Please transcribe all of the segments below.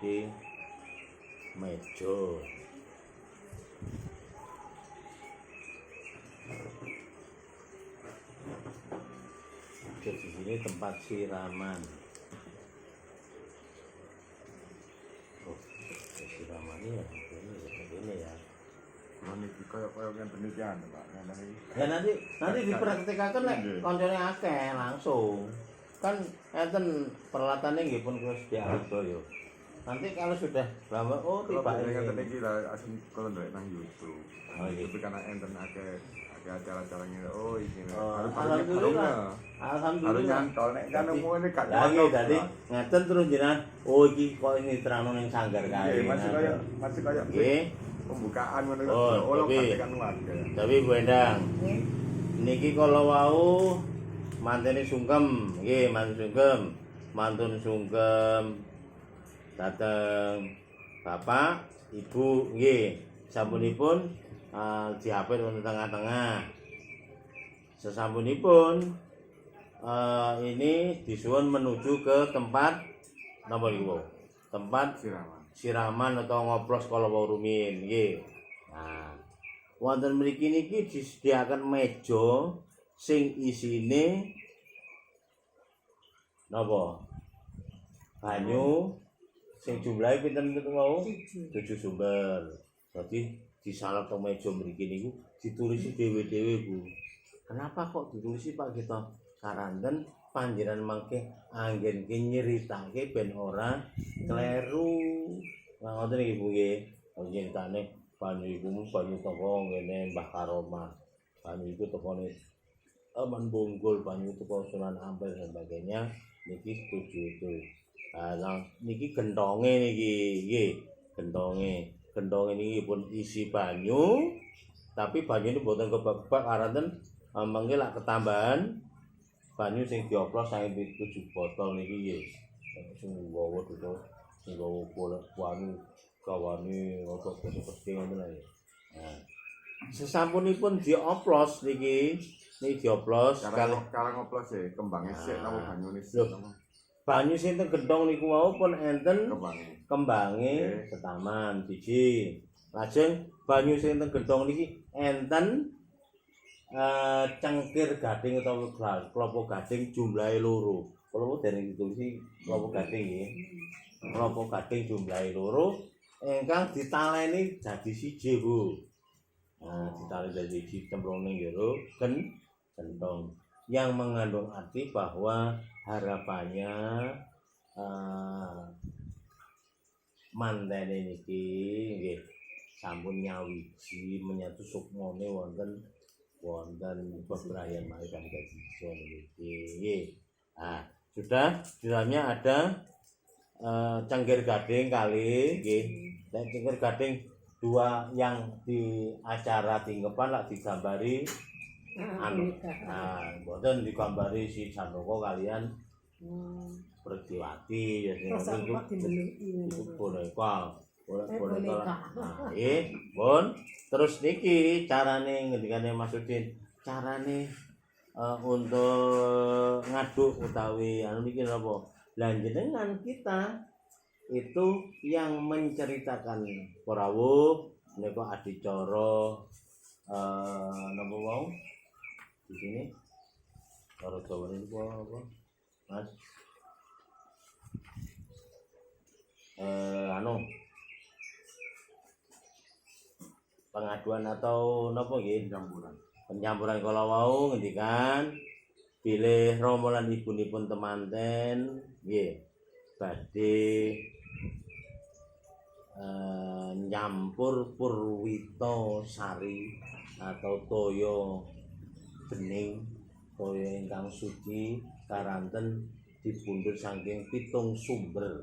iki meja. Di sini tempat siraman. Oh, siramannya ya ini ya. Ini kayak yang penelitian, Pak. Ya nanti dipraktekkan nek koncone akeh langsung. Kan enten peralatannya nggih pun wis diarep yo. Nanti kalau sudah bahwa tiba ini ngeten iki lah asem kalau ndelok nang YouTube. Oh iya. Tapi karena enten akeh acara-acaranya iki. Alhamdulillah. Harus Alhamdulillah. nyantol nek kan umumnya gak Lagi tadi ngeten terus jenengan iki kok ini terano ning sanggar kae. Masih kayak Nggih. pembukaan ngono Oh, praktekan warga. Tapi Bu Endang. Niki kalau wau mantene sungkem, nggih, mantun sungkem. Dateng Bapak, Ibu, nggih. Sampunipun diapit wonten tengah-tengah. Sesampunipun ini disuwun menuju ke tempat napa niku? Tempat siraman atau ngoplos kala wau rumiyin, nggih. Nah, wonten mriki niki disediaken meja sing isine napa? Banyu sing jumlahe pinten niku mau? 7 sumber. Dadi disalep teng meja mriki niku ditulisi dhewe-dhewe, Bu. Kenapa kok ditulisi Pak kita saranten panjenengan mangke anggen ki nyeritake ben ora kleru. Nah, ngoten iki Bu nggih. Nyeritane banyu iku banyu teko ngene Mbah Karomah. Banyu iku tekone Aman Bonggol, banyu teko Sunan Ampel dan sebagainya. Niki setuju itu. Nah, niki gentonge niki nggih. Gentonge niki pun isi banyu. Tapi banyu ini mboten kebak-bak aranten mangke lak ketambahan banyu sing dioplos saking 7 botol niki nggih. Sing nggawa itu sing nggawa banyu kawane otot peti ngoten lho. Nah, sesampunipun dioplos niki dioplos karang oplos ya kembangnya sik napa banyune sik. Banyu sing teng gentong niku wau pun enten kembange setaman siji. Lajeng banyu sing teng gentong niki enten cengkir gading utawa klopo gading jumlahe 2. Kalau dereng ditulisi klopo gading nggih. Klopo gading jumlahe 2 ingkang ditaleni dadi siji, Bu. Nah, ditaleni dadi siji cemplung ning jero gentong yang mengandung arti bahwa harapannya mantene niki nggih sampun nyawiji menyatu sukmone wonten bebrayan malaikat gajiso niki. Nah, sudah di dalamnya ada cengkir gading kali nggih. Nek cengkir gading 2 yang di acara tingkepan lak digambari mboten digambari si Janoko kalian Pertiwati ya sing boneka. Nah, pun terus niki carane ngendikane Mas Udin, carane untuk ngaduk utawi anu niki napa? Lah jenengan kita itu yang menceritakan Prawu menika adicara napa wau di sini cara Jawa niku apa Mas pengaduan atau napa nggih penyamburan kala wau ngendikan bilih Rama lan ibunipun temanten nggih badhe nyampur Purwita Sari atau toya bening toya ingkang suci karanten dipundhut saking 7 sumber.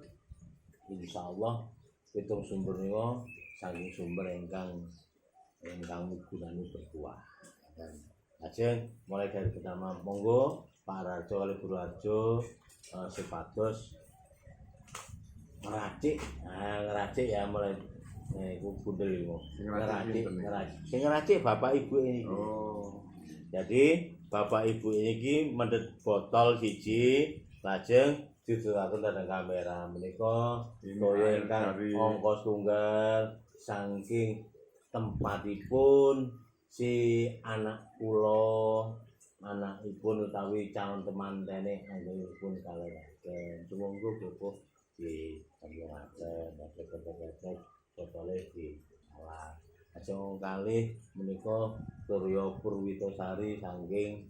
Insyaallah 7 sumber niku saking sumber ingkang migunani berbuah. Lajeng mulai dari pertama monggo Pak Rajo kali Guru Arjo sepados ngeracik ya mulai iku bundel iku. Sing ngeracik bapak ibu ini. Oh. Jadi bapak ibu ini mendet botol siji lajeng didulaken dhateng kamera menika toya ingkang angka setunggal saking tempatipun si anak kula anakipun utawi calon temantene anggenipun kaleraken sumangga Bapak di sambungaken nggih botole di salah ajeng kalih menika Surya Purwitasari saking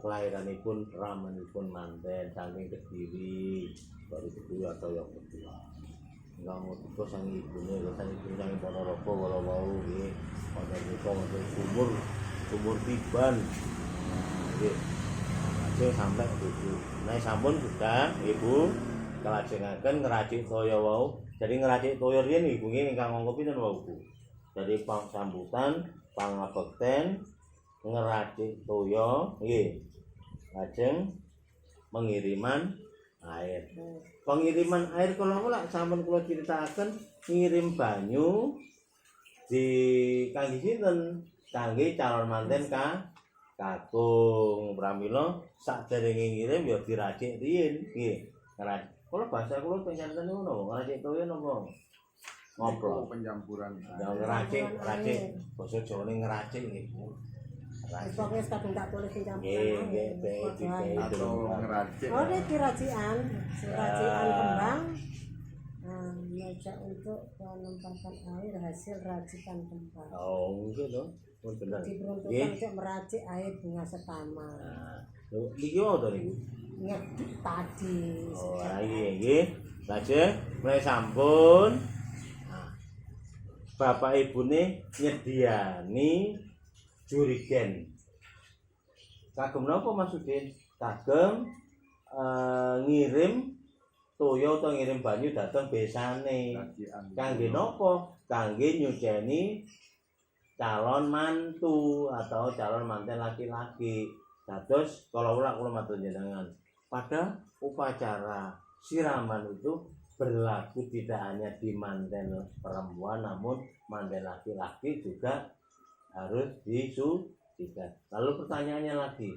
kelahiranipun ramanipun manten saking Kediri dari Kediri atau yang kedua enggak mutuh sang ibune sang ibune sang Ponorogo kala wau nggih wonten niku wonten sumur Tiban nggih ajeng sampai tujuh nah sampun sudah Ibu kelajengaken ngracik toya wau jadi ngracik toya riyen Ibu nggih ingkang angka pinten wau Bu dari sambutan pangabekten ngeracik toya nggih lajeng pengiriman air kalau sampun kula critakaken ngirim banyu di kangge sinten kangge calon manten kakung pramila saderenge ngirim ya diracik riyin nggih ngeracik kula bahasa kula penyanten ngono ngeracik toya napa ngobrol pencampuran ya ngeracik basa Jawane ngeracik nggih Pokoknya kadung tak tulis pencampuran. Nggih, atau ngeracik. Oh, ini racikan kembang. Meja untuk penempatan air hasil racikan kembang. Oh, nggih lho. Pun bener. Diperuntukkan untuk meracik air bunga setama. Nah, niki wonten niku. Ingat tadi. Oh, nggih. Lajeng mulai sampun. Nah, bapak ibune nyediani jurigen. Kagem napa Mas Udin? Kagem ngirim toya utawa ngirim banyu dhateng besane. Kangge napa? Kangge nyuceni calon mantu atau calon manten laki-laki. Dados kala kula matur jenengan, pada upacara siraman itu berlaku tidak hanya di manten perempuan namun manten laki-laki juga harus disucikan. Lalu pertanyaannya lagi,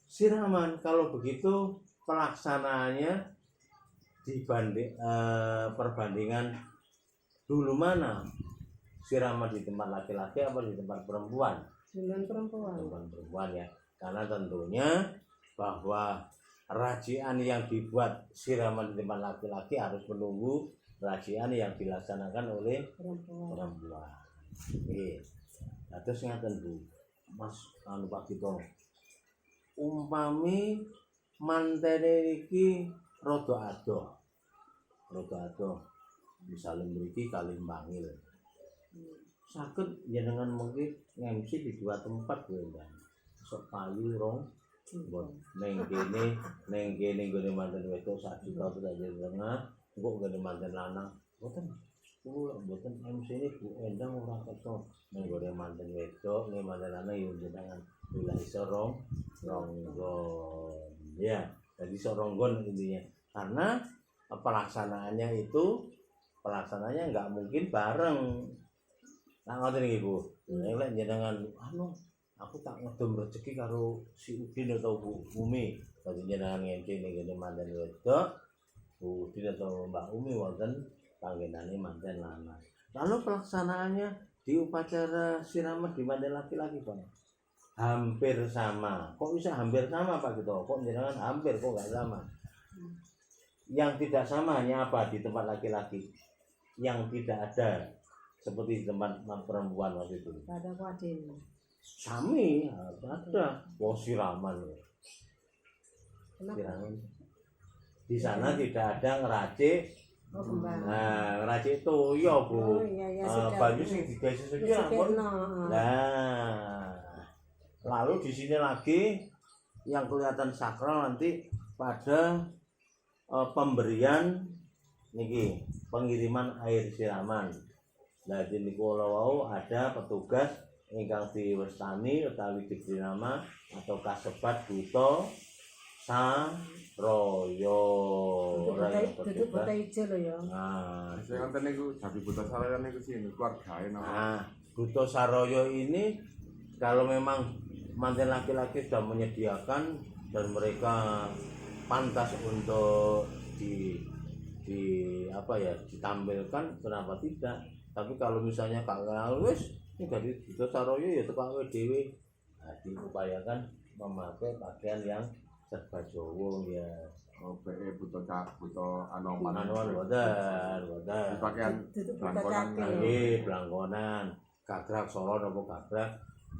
siraman kalau begitu pelaksanaannya perbandingan dulu mana? Siraman di tempat laki-laki apa di tempat perempuan? Dengan perempuan. Tempat perempuan ya. Karena tentunya bahwa racian yang dibuat siraman di tempat laki-laki harus menunggu racian yang dilaksanakan oleh perempuan. Nggih. Lah terus ngaten Bu. Mas Pak Gito. Umpami mantene iki rada adoh. Misalnya mriki kalih Bangil. Saged jenengan mengki MC di dua tempat Bu Endah. Sok payu rong ning kene nggone manten wedok sak juta tengah, engko nggone manten lanang. Mboten MC ini Bu Endang ora ketho ning gone manten wedok, ning manten lanang yo jenengan lha iso ronggon. Ya, jadi iso ronggon intinya. Karena pelaksanaannya enggak mungkin bareng. Nah ngoten iki Bu. Nek jenengan aku tak ngedom rezeki karo si Udin atau Bu Umi. Dadi jenengan MC ning gone manten wedok, Bu Udin atau Mbak Umi wonten panggenane manten lanang. Lalu pelaksanaannya di upacara siraman di manten laki-laki Pak. Hampir sama. Kok bisa hampir sama Pak gitu? Kok jenengan hampir kok enggak sama? Yang tidak sama hanya apa di tempat laki-laki? Yang tidak ada seperti di tempat perempuan waktu itu. Ada wadin. Sami ada. Wah siraman. Siraman. Di sana tidak ada ngeracik. Nah, ngeracik toya Bu. Banyu sing digawe saja ampun. Nah, lalu di sini lagi yang kelihatan sakral nanti pada pemberian niki pengiriman air siraman. Nah, di niku wau ada petugas ingkang diwestani utawi diberi nama atau kasebat buta Saroyo. Duduk buta ijo lho ya. Nah, saya nonton niku jadi buta Saroyo niku sini keluargae nama. Nah, Buta Saroyo ini kalau memang manten laki-laki sudah menyediakan dan mereka pantas untuk apa ya ditampilkan, kenapa tidak? Tapi kalau misalnya gak kenal wis ini dari Duta Saroyo ya tukang dhewe. Nah, diupayakan memakai pakaian yang serba Jawa ya. Oh, butuh anu Boten. pakaian Duduk belangkonan. pakai Nggih, blangkonan, gagrak Solo napa gagrak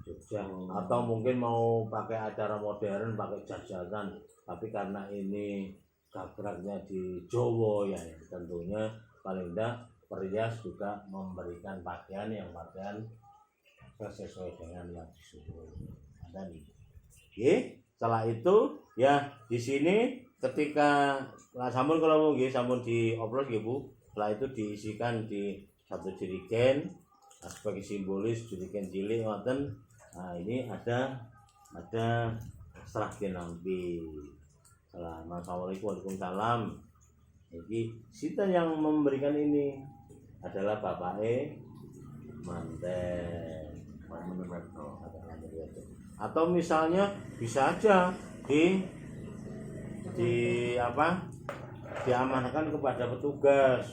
Jogja. Atau mungkin mau pakai acara modern pakai jas-jasan, tapi karena ini gagraknya di Jawa ya, tentunya paling tidak perias juga memberikan pakaian sesuai dengan yang disuruh. Ada nih. Oke, setelah itu ya di sini ketika sampun kalau nggih sampun dioplos nggih Bu. Setelah itu diisikan di satu jerigen sebagai simbolis jerigen cilik ngoten. Nah, ini ada serah kinampi. Assalamualaikum warahmatullahi wabarakatuh. Jadi sinten yang memberikan ini adalah bapake manten. Atau misalnya bisa aja diamanahkan kepada petugas.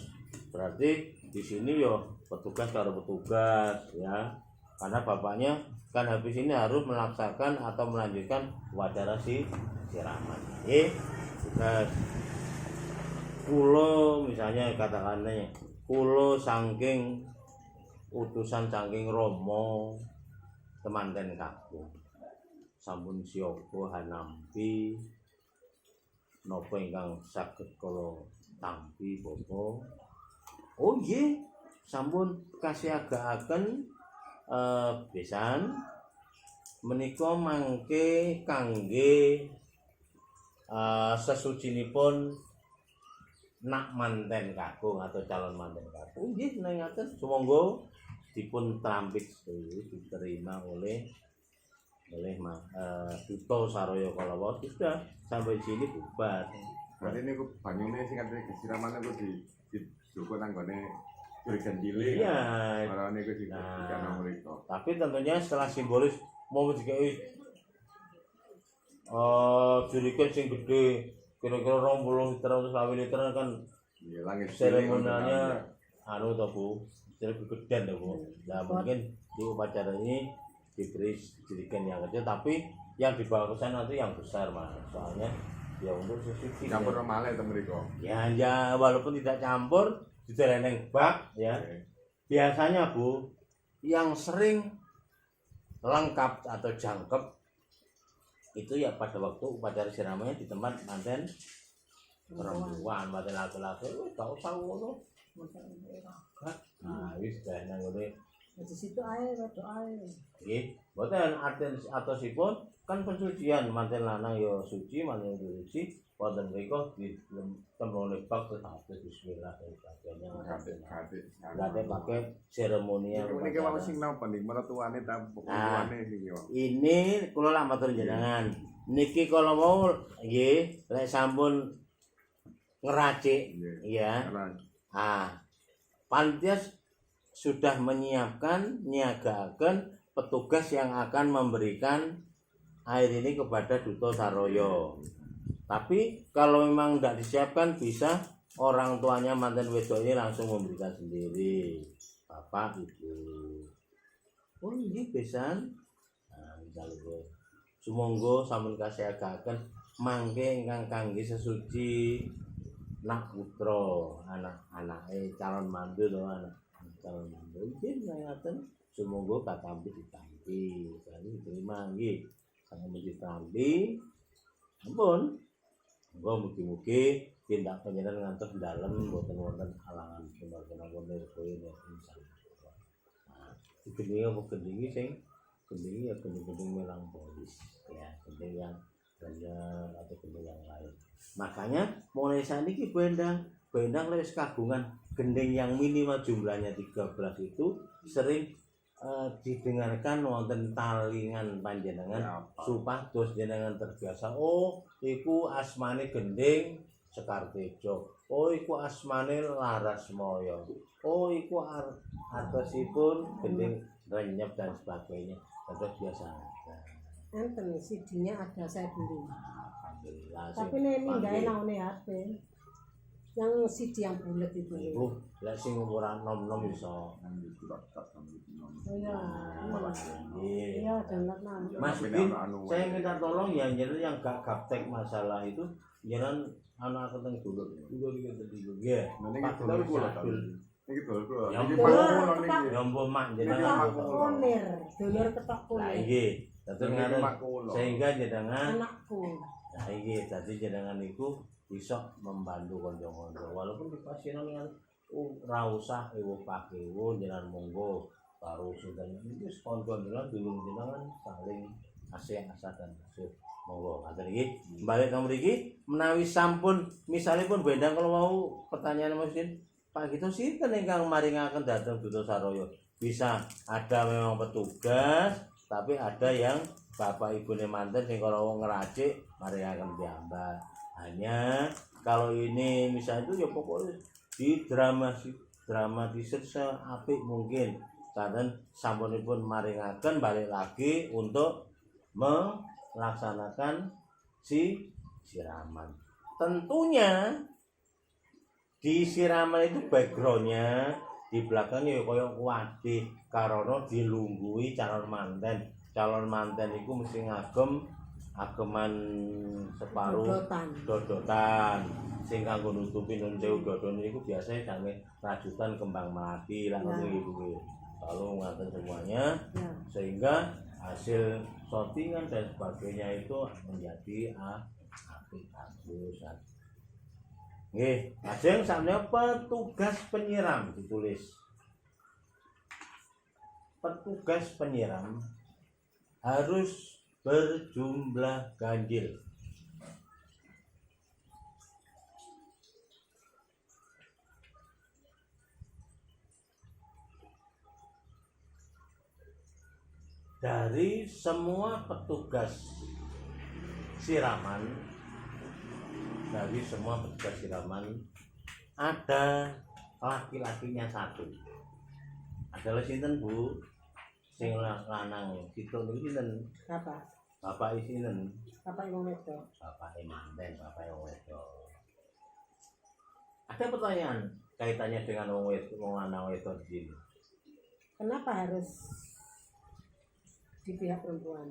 Berarti di sini yo petugas karo petugas ya. Karena bapaknya kan habis ini harus melaksanakan atau melanjutkan upacara siraman. Tugas kulo misalnya katakannya kulo saking utusan saking Romo temanten kakung sampun siyaga hanampi napa ingkang saged kula tampi Bapak. Oh nggih, sampun kasiagaken besan menika mangke kangge sesucinipun nak manten kakung atau calon manten kakung. Nggih ngaten sumangga dipun trampit diterima oleh Duta Saroyo Kalawa. Sudah sampai sini bubar. Berarti ini banyune sing katene kesiraman itu di Joko nanggone jerigen cilik. Iya. Ora niku di kana mriko. Tapi tentunya setelah simbolis mau dikai jerigen sing gede kira-kira 20 liter atau 20 liter kan Iya, langit seremonialnya anu to Bu, lebih gede to Bu. Nah mungkin di upacara ini diberi jerigen yang kecil, tapi yang dibawa ke sana nanti yang besar Mas. Soalnya ya untuk sesuci. campur male to mriko. Ya walaupun tidak campur dideleneng bak ya. Biasanya Bu yang sering lengkap atau jangkep itu ya pada waktu upacara siramannya di tempat manten perempuan, manten laki-laki, gak usah ngono. Nah, wis dene ngene. di situ air rada air. Nggih, mboten arten atosipun kan pensucian manten lanang ya suci, manten suci, wonten mriku di temrone bak terus bismillah kabehnya ngate pakai seremonial. Niki wau sing napa niki mertuane ta putuane niki wau. Ini kula lak matur jenengan. Niki kala mau nggih lek sampun ngeracik ya. Panitia sudah menyiapkan niagakan petugas yang akan memberikan air ini kepada Duta Saroyo. Tapi kalau memang tidak disiapkan bisa orang tuanya manten wedok ini langsung memberikan sendiri. Bapak Ibu. Oh ini besan. Nah, misalnya sumangga sampun kasiagaken mangke ingkang kangge sesuci nak putra, anak-anake calon mantu to anak calon mantu. Nggih ngaten sumangga katampi ditampi. Jadi diterima nggih. Kang ditampi. Ampun. Monggo mugi-mugi tindak panjenengan ngantos dalem mboten wonten halangan punapa-punapa nirkoe insyaallah. Nah, gendinge apa gendinge sing gendinge ya gending melankolis ya, gending yang banyak atau gending yang lain. Makanya mulai saat ini bendang wis kagungan gending yang minimal jumlahnya 13 itu sering didengarkan wonten talingan panjenengan supados jenengan terbiasa. Oh, iku asmane gending Sekartejo. Oh, iku asmane Larasmaya. Oh, iku artosipun gending Renyep dan sebagainya. Terus biasa. Enten CD-nya ada saya beli. alhamdulillah. Tapi ini nggak enak nih HP. Yang CD yang bulat itu. Ibu, lek sing ukuran nom-nom iso. Iya. Iya. Iya, jangan nang. Mas Udin, saya minta tolong ya jenengan yang gak gaptek masalah itu jenengan anak keteng dulur. Dulur iki dulur. Nggih. Pak dulur kula ta. Iki dulur kula. Ya, Iki dulur Pak ketok. Ya ampun mak Ketok jenengan. kunir, dulur ketok Lah kunir. iki, dadi ngaten Mak kula. sehingga jenengan Anakku. nah iki dadi jenengan iku bisa membantu kanca-kanca walaupun di pasienan yang ora usah ewo pakewo jenengan monggo karo sudan iki kanca jenengan dulur jenengan saling asih-asah dan asih monggo ngaten iki balik nang mriki menawi sampun misalipun bendang kalau mau pertanyaan Mas Din Pak Gito sinten ingkang maringaken dhateng Duta Saroyo bisa ada memang petugas tapi ada yang bapak ibune manten sing kalau ngeracik maringaken piyambak hanya kalau ini misalnya itu ya pokoknya di dramatisir seapik mungkin karena sampunipun maringaken balik lagi untuk melaksanakan siraman. Tentunya di siraman itu backgroundnya di belakangnya ya koyo kuwade karena dilunggui calon manten itu mesti ageman separuh dodotan sing kanggo nutupi nun sewu dodon niku biasanya kangge rajutan kembang melati lah ngono iki Bu. Lalu ngaten semuanya sehingga hasil sortingan dan sebagainya itu menjadi apik bagus. Nggih, lajeng sampeyan petugas penyiram ditulis. Petugas penyiram harus berjumlah ganjil. Dari semua petugas siraman, ada laki-lakinya satu. Adalah sinten Bu? Sing lanang situ niku sinten? Bapak isinen. Bapak yang wedok. Bapak manten, bapak yang wedok. Ada pertanyaan kaitannya dengan wong wedok, wong lanang wedok di sini. Kenapa harus di pihak perempuan?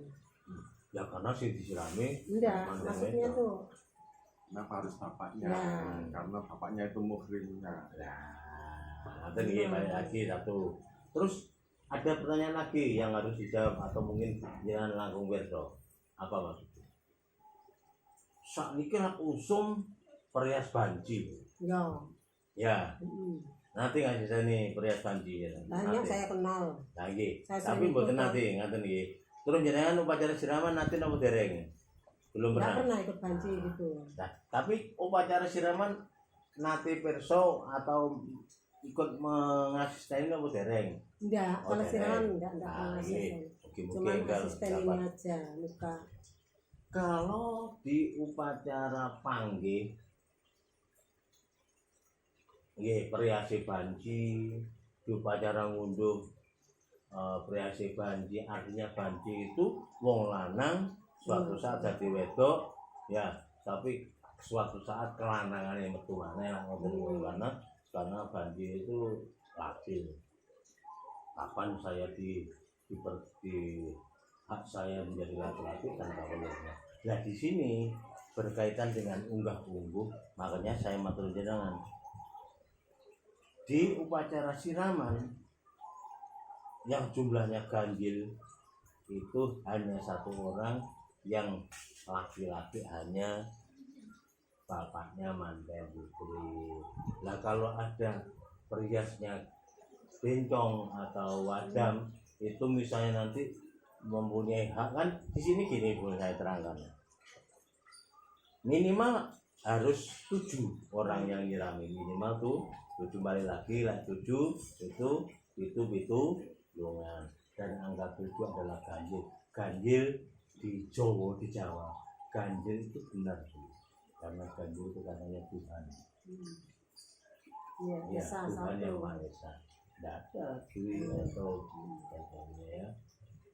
Ya karena sih disirami. Enggak, maksudnya wedok. tuh. Kenapa harus bapaknya? Ya. Karena bapaknya itu muhrimnya. Nah, nanti nih balik lagi satu. Terus ada pertanyaan lagi yang harus dijawab atau mungkin jangan langsung wedok. Apa maksudnya? Sakniki lak usum perias banji. Ya. Ya. Nanti ngasih saya nih perias banji ya. Banyak saya kenal. Lagi. Saya Tapi sering mboten ikut, nanti ngaten nggih. Terus jenengan upacara siraman nanti napa dereng? Belum Nggak pernah. pernah ikut banci gitu. Nah, tapi upacara siraman nanti perso atau ikut mengasisteni napa dereng? Enggak, Oh, kalau dereng. siraman enggak Nah, asisten. iya. Mungkin Cuman enggak asisten dapat. ini aja, muka. Kalau di upacara panggih nggih periase banji, di upacara ngunduh periase banji artinya banji itu wong lanang suatu saat jadi wedok ya, tapi suatu saat kelanangannya metu maneh lah ngoten karena banji itu labil. Kapan saya di hak saya menjadi laki-laki dan kawannya. Nah di sini berkaitan dengan unggah-ungguh, makanya saya matur jenengan di upacara siraman yang jumlahnya ganjil itu hanya satu orang, yang laki-laki hanya bapaknya manten putri. Nah kalau ada periasnya bencong atau wadam itu misalnya nanti mempunyai hak kan di sini gini boleh saya terangkan minimal harus 7 orang yang nyirami minimal tuh 7 balik lagi lah 7 itu lungan dan angka 7 adalah ganjil di Jawa ganjil itu benar sih karena ganjil itu katanya Tuhan Iya, ya Esa Tuhan yang satu. Maha Esa tidak ada diri atau katanya ya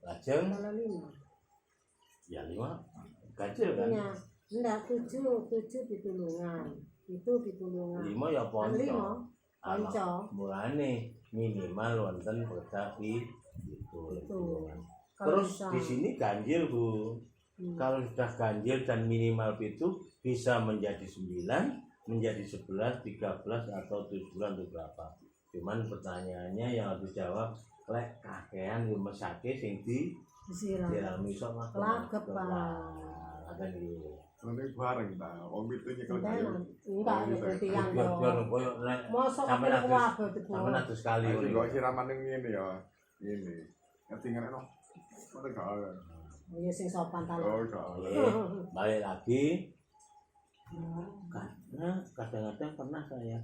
lajeng Kalau 5. ya 5 ganjil kan Iya. Enggak, 7 pitulungan. Itu pitulungan. 5 ya Kan 5 ponco. ponco. Mulane minimal wonten pedak itu. Kalau Terus bisa. di sini ganjil Bu. Kalau sudah ganjil dan minimal itu bisa menjadi 9, menjadi 11, 13 atau 7 atau berapa. Cuman pertanyaannya yang harus dijawab lek kakean mesake sing Disiram. dirami sok mah Kelagep, Pak. ada di Nanti bareng ta, om itu nyekel kayu. Enggak, berarti yang biar koyo lek mosok sampai sampai atus kuwabe itu. sampai atus sekali Ayo ini. kok siraman yang ini ya, ini. Ketinggalan no, mana gak ada. Oh ya sing sopan ta. Oh gak ada. Oke, balik lagi karena kadang-kadang pernah saya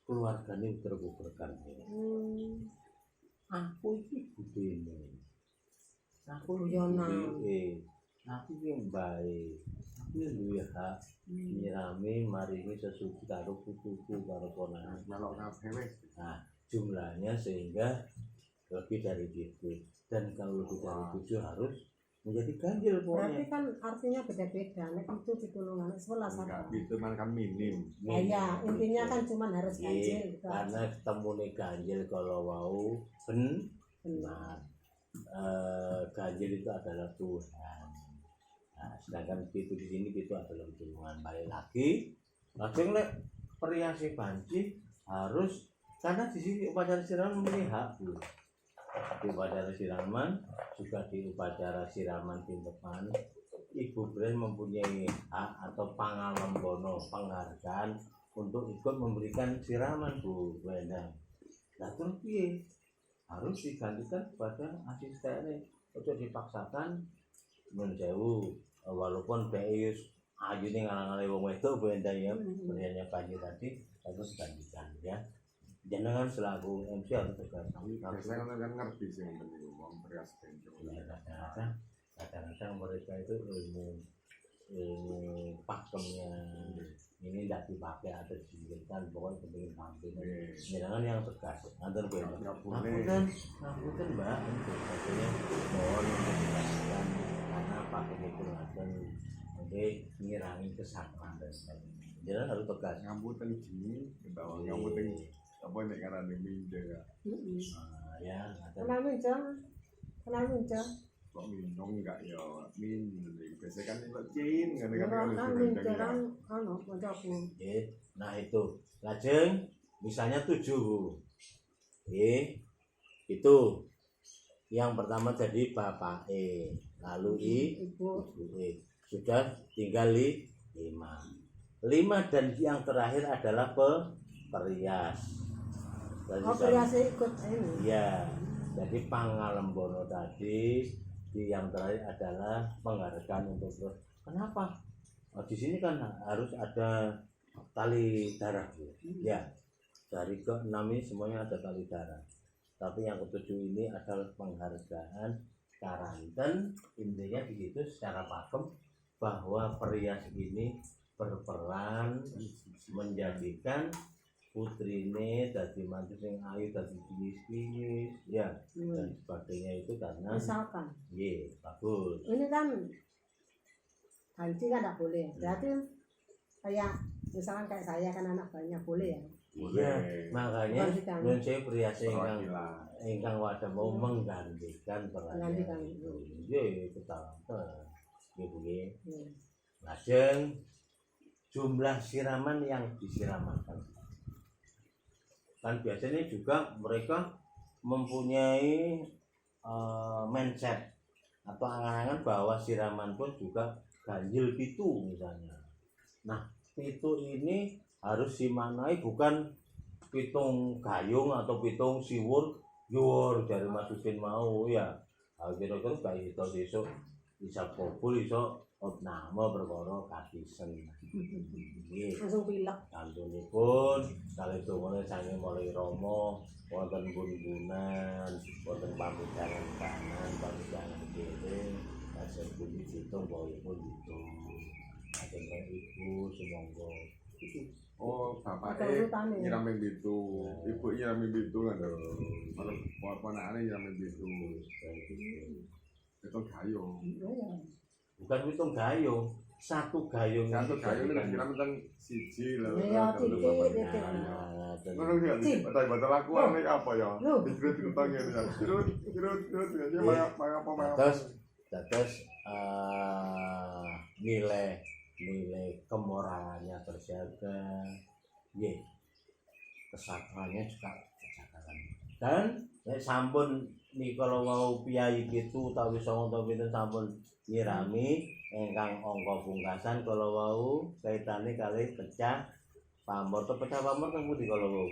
keluarganya terkuburkan. Aku ini budene. Aku Guyonan. aku yang baik. Aku yang duwe hak nyirami maringi sesuci karo putuku karo ponakan. Melok kabeh wis. Nah, jumlahnya sehingga lebih dari itu. Dan kalau lebih dari 7 harus menjadi ganjil Berarti pokoknya. kan artinya beda-beda. Nek itu pitulungan 11 Enggak, apa? itu kan minim. Ya, intinya kan cuma harus ganjil gitu. Karena ketemu nih ganjil kalau mau benar. Ganjil itu adalah Tuhan. Nah, sedangkan itu di sini itu adalah Tuhan. Balik lagi, langsung lek periasi banci harus karena di sini upacara siraman memiliki hak Bu. Di upacara siraman juga di upacara siraman depan Ibu Bren mempunyai hak atau pangalembono penghargaan untuk ikut memberikan siraman Bu Brenda. Nah terus piye? Harus digantikan kepada asistennya. Untuk dipaksakan nun sewu walaupun Beus ayu ning ngarang-ngarang wong wedok Brenda ya berenya banjir tadi harus digantikan ya. Jangan selaku MC harus tegas. Biasanya kan ngerti sih ngomong wong beras benjo. Kadang-kadang mereka itu ilmu pakemnya ini tidak dipakai atau disingkirkan pokoknya penting tampil. Jangan yang tegas. Nanti gue ngapunten Mbak, untuk katanya mohon untuk dipastikan karena pakai itu nanti oke ngirangi kesalahan dan sebagainya. Jangan harus tegas. Ngambutan gini, ketawa ngambutan apa nek karena minjem ya. Ya, Kenal minjem. Kok minum enggak ya minum biasanya kan itu cin kan Kan minjem kan kancaku. nah itu lajeng misalnya 7 Bu. Itu yang pertama jadi bapak lalu ibu sudah tinggal 5 dan yang terakhir adalah perias. Perias ikut ini. Iya, jadi pangalembono tadi yang terakhir adalah penghargaan untuk terus. Kenapa? Di sini kan harus ada tali darah Bu. Ya, dari ke-6 ini semuanya ada tali darah. Tapi yang ke-7 ini adalah penghargaan karanten. Intinya begitu secara pakem bahwa perias ini berperan menjadikan putrine dadi mantu sing ayu dadi kinis-kinis ya dan sebagainya itu karena Misalkan bagus. ini kan ganti kan tidak boleh. Berarti kayak misalkan kayak saya kan anak banyak boleh ya. Iya, makanya nun saya priasa ingkang wadah mau Hmm. menggantikan peran. Menggantikan. Iya, itu tahu. Ibu nggih. Lajeng jumlah siraman yang disiramankan. Kan biasanya juga mereka mempunyai mindset atau angan-angan bahwa siraman pun juga ganjil pitu misalnya. Nah, pitu ini harus dimaknai bukan pitung gayung atau pitung siwur yuwur dari Mas Udin mau ya. Kira-kira kayak itu besok bisa kumpul iso nama perkara katisen. Langsung pilek. Kantunipun kalih donga sange mulai Rama wonten bun-bunan, wonten pamitangan kanan, pamitangan kiri, kasih bunyi ditung bahipun ditung. Ajeng ibu semonggo. Oh, bapake nyiramin bitu, ibu nyiramin bitu kan lho. Kalau ponakane nyiramin bitu. Itu gayung. Bukan pitung gayung, satu gayung Satu itu kayu dijadikan- nek kira tentang siji lho. Iya, titik. Nah, dan- Ngono iki Cip. batal aku nek apa ya? Lho. Dikret-ketang ngene ya. Kirut ya apa terus nilai kemoralannya terjaga, kesabarannya juga terjaga. Dan sampun kalau mau piyai gitu tawi songo tawi pinten sampun nyirami ingkang angka pungkasan kalau mau kaitane kali pecah pamor teng pundi kalau mau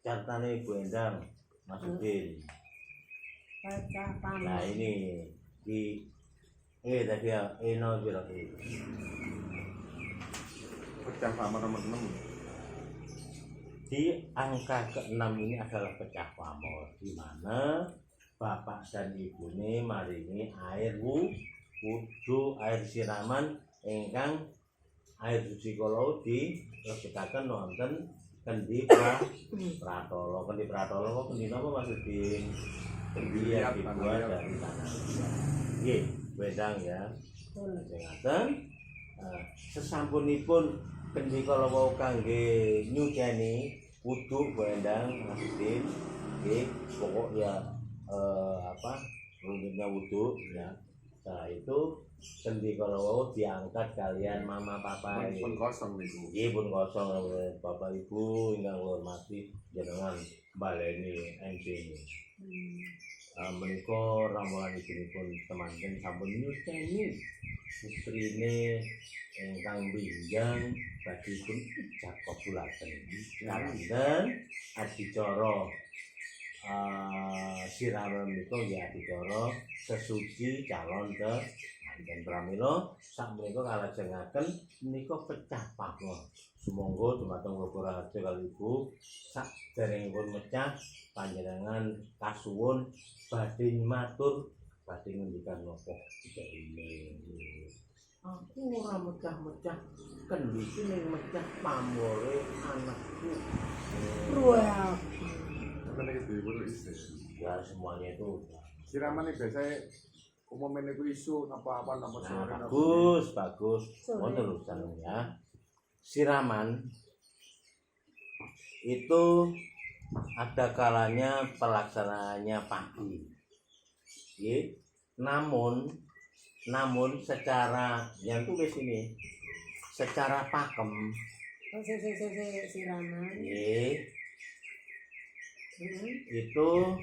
cartane Ibu Endang Masudin. Baca Nah pamor. ini di tadi ya Eno bilang pecah sama teman-teman. di angka ke-6 ini adalah pecah pamor, di mana bapak dan ibu ini maringi air wudu air siraman ingkang air suci kalau dilebetaken wonten kendi pratolo kok kendi napa maksudin kendi yang dibuat dari tanah liat. Wedang ya. Ngaten sesampunipun kendi kalau mau kangge nyuceni wudu wedang maksudin pokok ya rumitnya wudu ya. Nah itu kendi kalau mau diangkat kalian mama papa Pun kosong niku. pun kosong bapak ibu ingkang hormati jenengan baleni MC ini. Menika ramuan ibunipun temanten sampun nyuceni putrine ingkang binjang badhe pun jakobulaken kalangan adicara siraman menika nggih adicara sesuci calon ke dan pramila sak menika kalajengaken menika pecah pamor. Sumangga dumateng Bapak Raharjo kali Ibu sak derengipun mecah panjenengan kasuwun badhe matur badhe ngendikan napa ini. Aku ora mecah-mecah kendi iki ning mecah pamore anakku. Wah. Kan iki dhewe isi. Ya semuanya itu Siraman iki biasanya umumnya itu isu apa sore. bagus. Ngono lho jeneng ya. Siraman itu ada kalanya pelaksanaannya pagi. Namun secara yang tulis ini secara pakem Siraman. Itu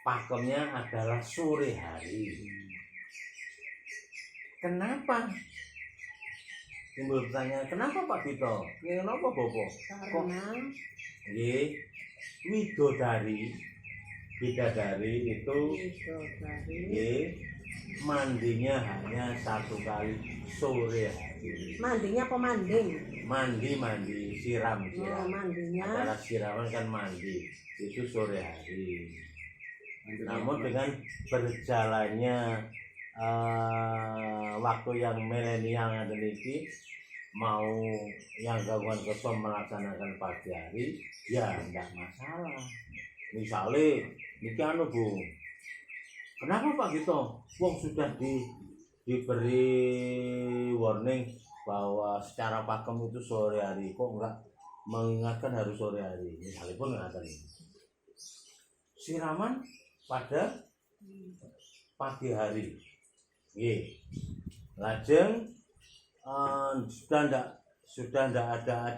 pakemnya adalah sore hari. Kenapa? Timbul pertanyaan, kenapa Pak Dito? Kenapa Bobo? Karena bidadari itu mandinya hanya satu kali sore hari. mandinya apa manding? Mandi siram. Mandinya Adalah siraman kan mandi itu sore hari. Namun dengan berjalannya waktu yang milenial yang memiliki mau yang gangguan kesom melaksanakan pagi hari ya enggak masalah. Misalnya niki anu Bu, kenapa Pak Gito? Wong sudah diberi warning bahwa secara pakem itu sore hari, kok enggak mengingatkan harus sore hari? Misalnya pun mengingatkan siraman pada pagi hari. Lajeng sudah ndak ada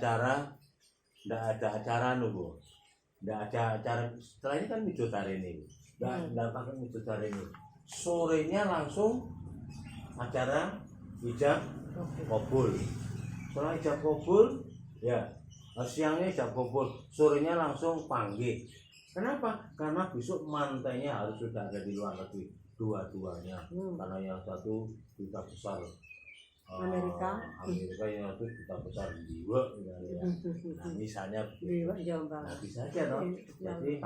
acara nunggu. Ndak ada acara setelah ini kan midodare ini. Ndak pakai midodare ini. Sorenya langsung acara ijab kabul. Setelah ijab kabul ya siangnya ijab kabul, sorenya langsung panggil. Kenapa? Karena besok mantainya harus sudah ada di luar negeri dua-duanya. Karena yang satu duta besar Amerika yang satu duta besar jiwa ya. Nah misalnya nah bisa aja toh. Jadi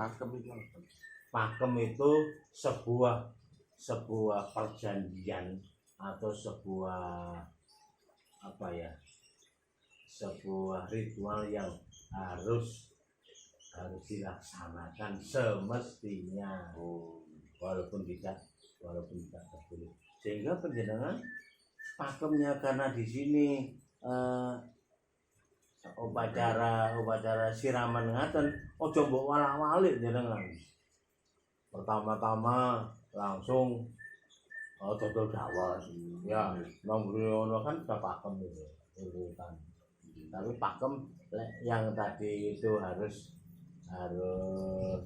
pakem itu sebuah perjanjian atau sebuah sebuah ritual yang harus dilaksanakan semestinya walaupun tidak boleh sehingga panjenengan pakemnya karena di sini upacara siraman ngaten ojo mbok walak-walik jenengan. Pertama-tama langsung dodol dawet. Ya, nang ngono kan sudah pakem itu urutan. Tapi pakem yang tadi itu harus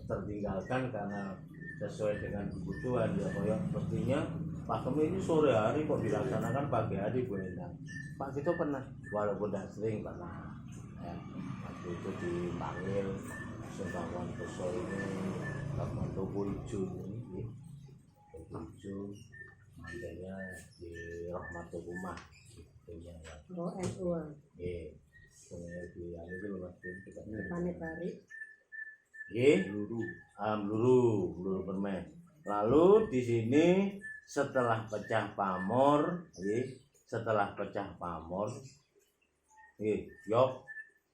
tertinggalkan karena sesuai dengan kebutuhan ya koyo mestinya pakem ini sore hari kok dilaksanakan pagi hari Bu Endang. Pak kita pernah walaupun tidak sering pernah ya, waktu itu dipanggil Sembahwan Peso ini Kapan Toko Ijo ini Toko Ijo makanya di Rahmatul Rumah ya. Oh, NU. Nggih. Di anu iki lho Mas kita. Depane bari. Nggih, bluru permen. Lalu di sini setelah pecah pamor, nggih, nggih, yok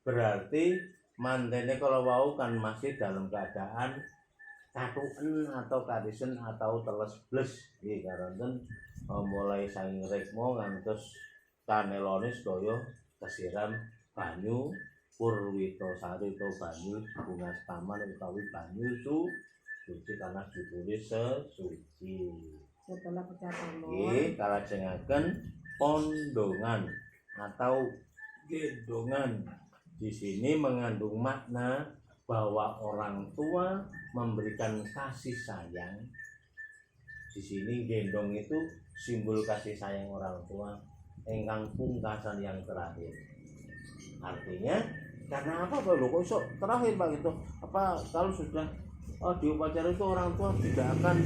berarti mantene kalau wau kan masih dalam keadaan katuen atau kadisen atau teles bles nggih karonten mulai saking rekmo ngantos kanelone sedaya kesiram banyu Purwito Sari atau banyu bunga taman utawi banyu suci karena ditulis sesuci. Setelah pecah pamor. Nggih, kalajengaken pondongan atau gendongan. Di sini mengandung makna bahwa orang tua memberikan kasih sayang. Di sini gendong itu simbol kasih sayang orang tua ingkang pungkasan yang terakhir. Artinya karena apa Pak? Kok iso terakhir Pak gitu? Apa kalau sudah di upacara itu orang tua tidak akan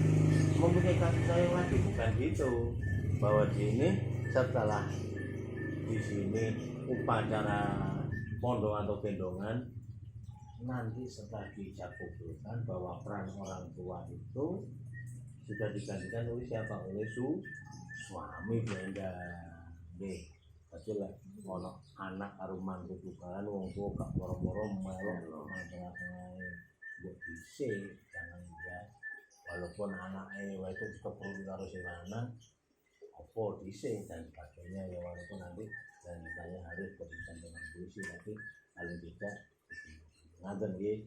mempunyai kasih sayang lagi? Bukan gitu. Bahwa di sini setelah di sini upacara pondongan atau gendongan nanti setelah dijagokan bahwa peran orang tua itu sudah digantikan oleh siapa? Oleh suami Benda. Nggih. Pasti lah ono anak karo mantu tukaran wong tuwa gak moro-moro melok nang tengah-tengah mbok dhisik jangan ya walaupun anake wae itu keperlu karo sing lanang apa dhisik dan sebagainya ya walaupun nanti dan saya harus berurusan dengan polisi tapi paling tidak ngaten nggih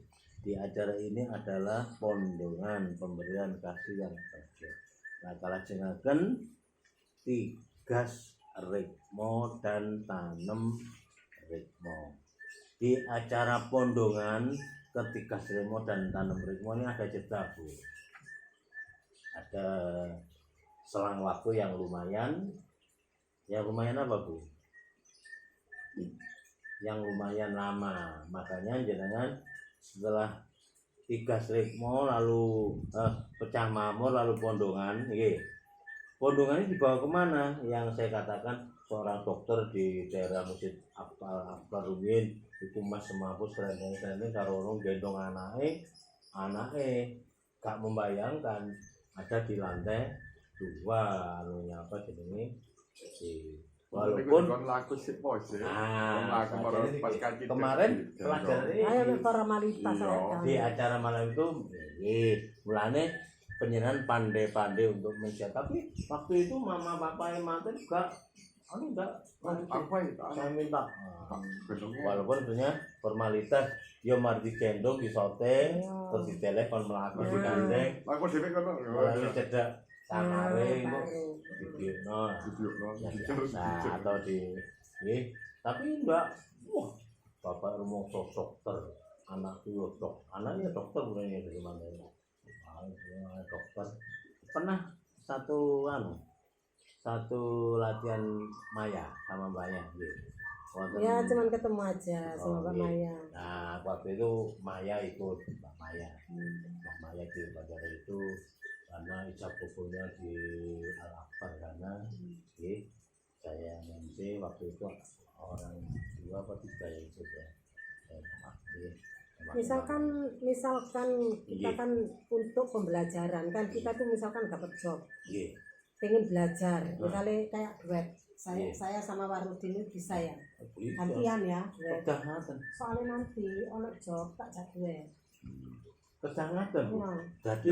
di acara ini adalah pondongan pemberian kasih yang terakhir. Nah kalajengaken tigas Rikmo dan Tanem Rikmo. Di acara pondongan ketiga Rikmo dan Tanem Rikmo ini ada jeda Bu. Ada selang waktu yang lumayan. Yang lumayan apa Bu? Yang lumayan lama. Makanya jenengan setelah tiga Rikmo lalu pecah mamur lalu pondongan, nggih. Pondongan ini dibawa kemana? Yang saya katakan seorang dokter di daerah Masjid Akbar Rumin itu Mas Semapus serenteng-serenteng karo orang gendong anake gak membayangkan ada di lantai 2 anunya apa jenenge walaupun laku sih bos ya. Kemarin pelajaran Ayo formalitas di acara malam itu mulane penyenan pandai-pandai untuk mensiap tapi waktu itu mama papa yang mati juga enggak saya minta walaupun sebenarnya formalitas yo mari gendong disoteng terus ditelepon mlaku digandeng aku dhewe kono lalu cedak samare video atau di tapi enggak wah bapak rumah dokter anak itu anaknya dokter bukannya dari mana dokter pernah satu latihan Maya sama Mbaknya ya cuman ketemu aja sama Mbak Maya. Nah waktu itu Maya ikut Mbak Maya di upacara itu karena ijab kabulnya di Al-Akbar karena saya MC waktu itu orang 2 apa 3 yang ikut ya misalkan kita kan untuk pembelajaran kan kita tuh misalkan dapat job pengen belajar misalnya kayak duet saya sama Warudin itu bisa ya gantian ya duet soalnya nanti ono job tak duet kesangaten Bu. Iya. Dadi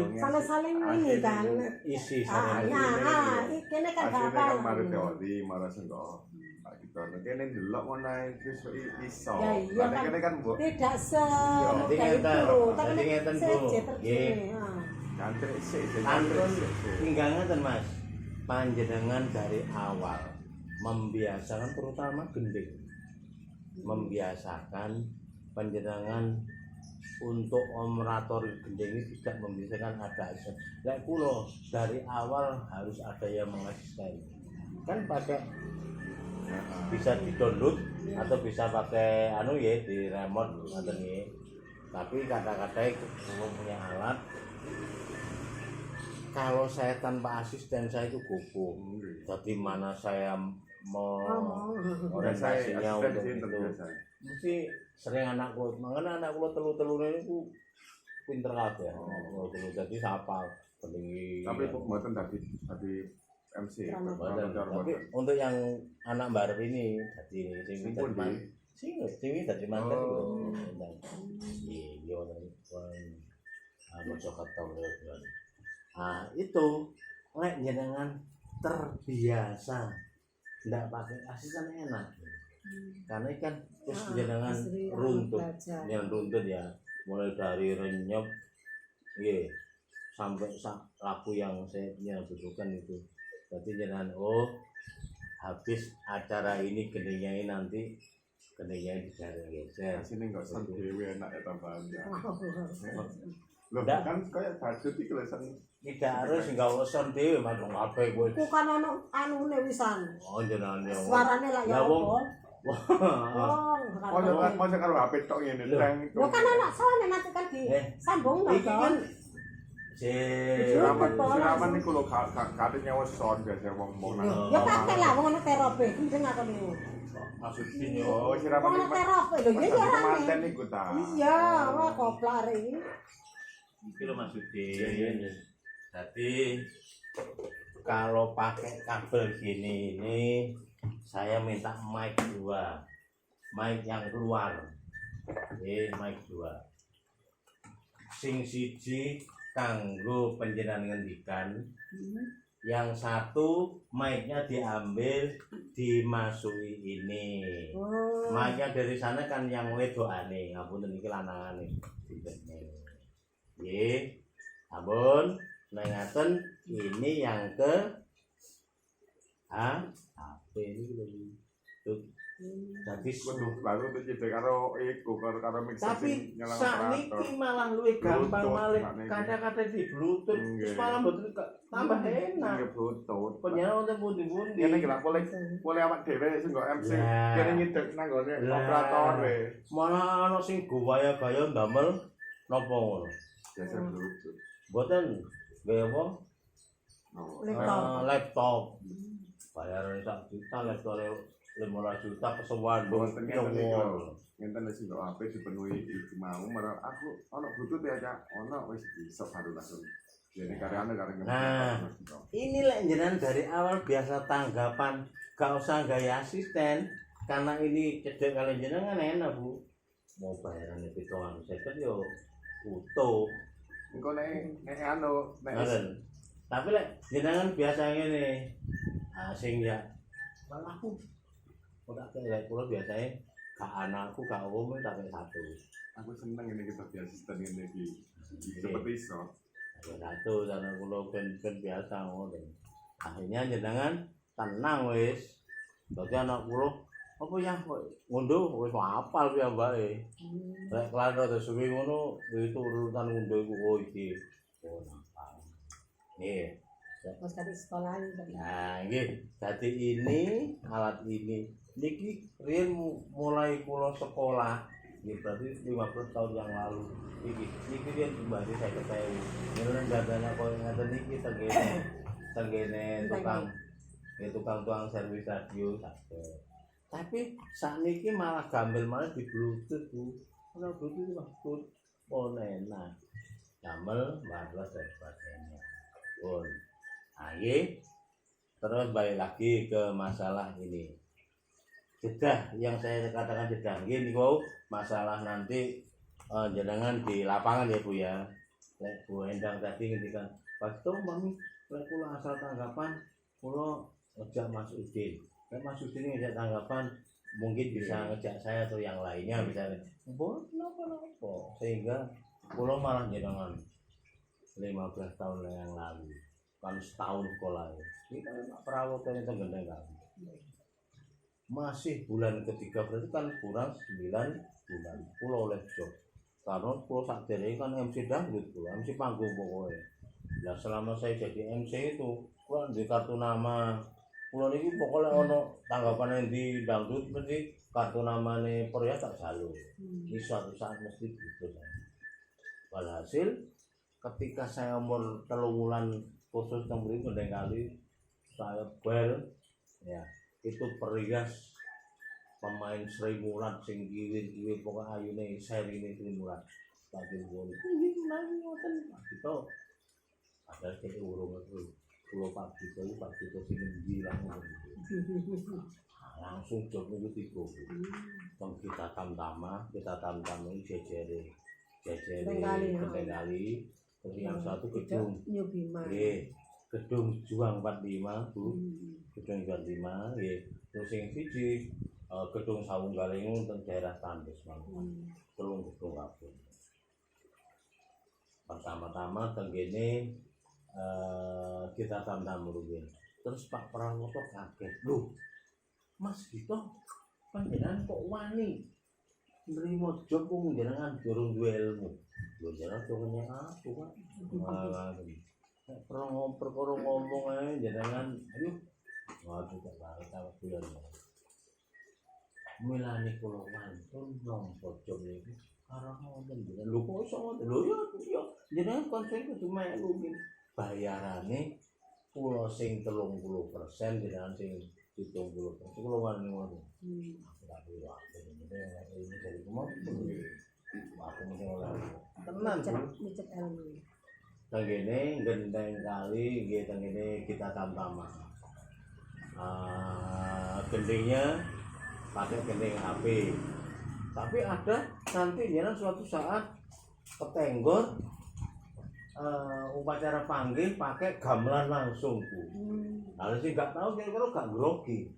Saling ini kan. isi Ah, sareng nah, kene kan Asline apa? kan mari teori marah sengko. Pak kita kene ndelok ngono ae wis iso. Ya iya Lah kan. kene kan mbok Tidak Dadi semudah itu. ngeten, Tapi dadi ngeten Bu. seje Nggih. terjadi. nyantri sik Antun tinggal ngeten Mas. Panjenengan dari awal membiasakan terutama gending. Membiasakan panjenengan untuk omratori gending ini tidak membiasakan ada asisten. Lek kula dari awal harus ada yang mengasisten. Kan pakai bisa di-download atau bisa pakai anu ya di remote ngoten nggih. Tapi kata-kata punya alat. Kalau saya tanpa asisten saya itu gopo. Jadi mana saya mau orientasinya untuk itu. Mesti sering anakku, makanya anakku telu-telune niku pinter kabeh. Telu dadi sapal penting. tapi mboten dadi MC. Tapi untuk yang anak baru ini jadi sing dadi manten lho. Iya, Mojokerto. Ah, itu lek jenengan terbiasa ndak pakai asisten enak. Karena kan terus jenengan runtut, yang runtut ya, mulai dari renyep, sampai lagu yang saya butuhkan itu. Jadi jenengan habis acara ini gendingnya ini nanti gendingnya geser. Sini enggak san dhewe enak ya tambahannya. Loh Ndak. kan kayak baju iki lho san. Tidak harus nggak usah dewe mantung apa gue. Ku kan ono anune wisan. Oh jenengan ya. Suarane lah ya opo. Wah. Mau karo HP tok ngene teng. Lo kan anak soalnya nanti kan di sambung Iki kan Siraman niku lho kate nyawa son biasa wong-wong nang. ya pakai lah wong ono terope sing aku niku. maksudnya Oh, siraman Wong ono terope lho ya ya. manten niku ta. Iya, wah koplar iki. iki lho maksudnya. Jadi kalau pakai kabel gini ini saya minta mic 2. Mic yang keluar. Mic 2. Sing siji kanggo panjenengan ngendikan. Yang satu mic-nya diambil dimasuki ini. Mic-nya dari sana kan yang wedokane, ngapunten iki lanangane. Nggih. Ampun, ngaten ini yang ke HP ini lho. Jadi Kudu baru tuh jadi karo iku karo mixer tapi sing nyelang sakniki malah luwih gampang malih kata-kata di bluetooth terus malah mboten tambah enak. Nggih bluetooth. Penyala wonten pundi-pundi. Kene kira boleh awak dhewe sing go MC. Kene ngidek nang gone operatore. Malah ana sing gaya-gaya ndamel napa ngono. Biasa bluetooth. Mboten gaya apa? Laptop. Laptop. Bayaran 1 juta laptop 15 juta kesewan Boten ya ngeten iki wol. lho. Ngenten wis go HP dipenuhi iki mau marang aku ana bluetooth ya Cak. Ono wis bisa baru langsung. Jadi karyane karo Nah, ini lek jenengan dari awal biasa tanggapan gak usah gaya asisten karena ini cedek kalian jenengan enak Bu. Mau bayaran 750 yo utuh. engko nek anu nek Ngoten. Tapi lek jenengan biasa ngene. Sing ya malah aku ora kayak kula biasanya gak anakku gak umum tak satu. aku seneng ini kita di asisten ngene iki. Seperti iso. Satu karena kula ben biasa ngoten. Akhirnya jenengan tenang wis. Dadi anak kula apa ya kok ngunduh wis hafal piye mbake. Lek kelar rada suwi ngono itu urutan ngunduh iku iki. Oh hafal. Nggih. Pas kali sekolah ini. Nah, nggih. Dadi ini alat ini niki riyen mulai kula sekolah. Nggih berarti 15 tahun yang lalu. Niki riyen kembali saya ketahui. Nyen dadane koyo ngaten niki tenggene tukang servis radio saged. Tapi sakniki malah gambel malah di bluetooth Bu. Ana bluetooth maksud enak. Gambel wireless dan sebagainya. Pun. Nggih. Terus balik lagi ke masalah ini. Jedah yang saya katakan jedah nggih niku masalah nanti jenengan di lapangan ya Bu ya. Lek Bu Endang tadi ngendikan, "Pas to Mami, lek kula asal tanggapan kula ngejak Mas Udin." Lek Mas Udin ngejak tanggapan mungkin bisa ngejak saya atau yang lainnya misalnya. Kenapa? Sehingga kula malah jenengan 15 tahun yang lalu kan setahun sekolah ini kan Pak Prawoto itu gendeng kan masih bulan ketiga berarti kan kurang 9 bulan pulau oleh job karena pulau sakjane kan MC dangdut pulau MC panggung pokoknya nah selama saya jadi MC itu pulau di kartu nama pulau ini pokoknya ono tanggapan yang di dangdut mesti kartu namanya Korea tak selalu ini suatu saat mesti gitu walhasil ketika saya umur 3 bulan khusus yang beri kali saya bel ya itu perias pemain Sri Mulat sing kiwir pokoknya ayune serine Sri Mulat tapi pun itu lagi ngoten itu ada kayak urung itu pulau Pak Dito sing bilang langsung job itu tiga kita tamtama ini jejere Kendali terus yang satu gedung gedung Juang 45 Bu gedung 45 nggih terus yang siji gedung Sawunggaling teng daerah Tandes telung gedung kabeh pertama-tama teng kene kita tamtam rugen terus Pak Prawoto kaget lho Mas Dito panjenengan kok wani nrimo job wong jenengan durung duwe ilmu lho jenengan turunnya aku Pak nek perkara ngomong ae jenengan ayo waduh kok tak bulan mulane kula wantun nampa job niku karo ngoten jenengan lho kok iso ngoten lho ya jenengan konsen kudu melu bayarane kula sing 30% jenengan sing 70% kula wani ngono aku ini dari kemana aku mesti oleh tenan micet ilmu tengene gendeng kali nggih tengene kita tamtama gendengnya pakai gendeng HP tapi ada nanti jenengan suatu saat ketenggor upacara panggil pakai gamelan langsung Bu. Kalau sih nggak tahu kira-kira gak grogi.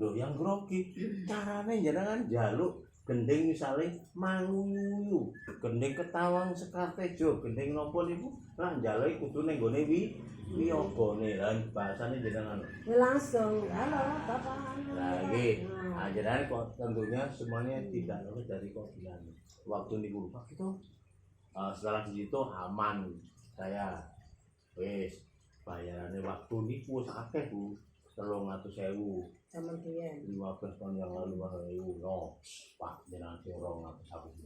Loh yang grogi caranya jenengan jaluk gendeng misalnya manguyu gendeng Ketawang Sekartejo gendeng nopo niku lah njaluk kudu ning gone wiyogane lan bahasane jenengan langsung halo Bapak lah nggih jenengan kok tentunya semuanya tidak lulus dari koordinat waktu niku Pak itu setelah di situ aman saya wis bayarannya waktu niku wis akeh Bu 300.000 zaman biyen 15 tahun yang lalu 2000 no Pak jenengan sing 200.000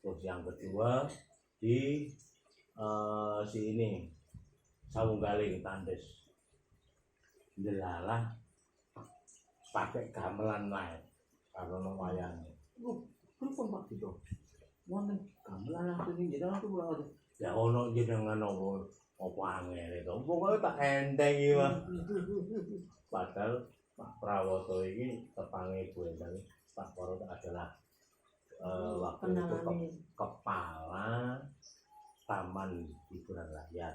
terus yang kedua di si ini Sawunggaling Tandes delalah pakai gamelan lain karena wayane kenapa Pak gitu wonten gamelan langsung jenengan tuh ya ono jenengan apa angel itu pokoknya tak enteng iki Pak padahal Pak Prawoto ini tepange Bu Endang Pak Prawoto adalah waktu itu kepala Taman Hiburan Rakyat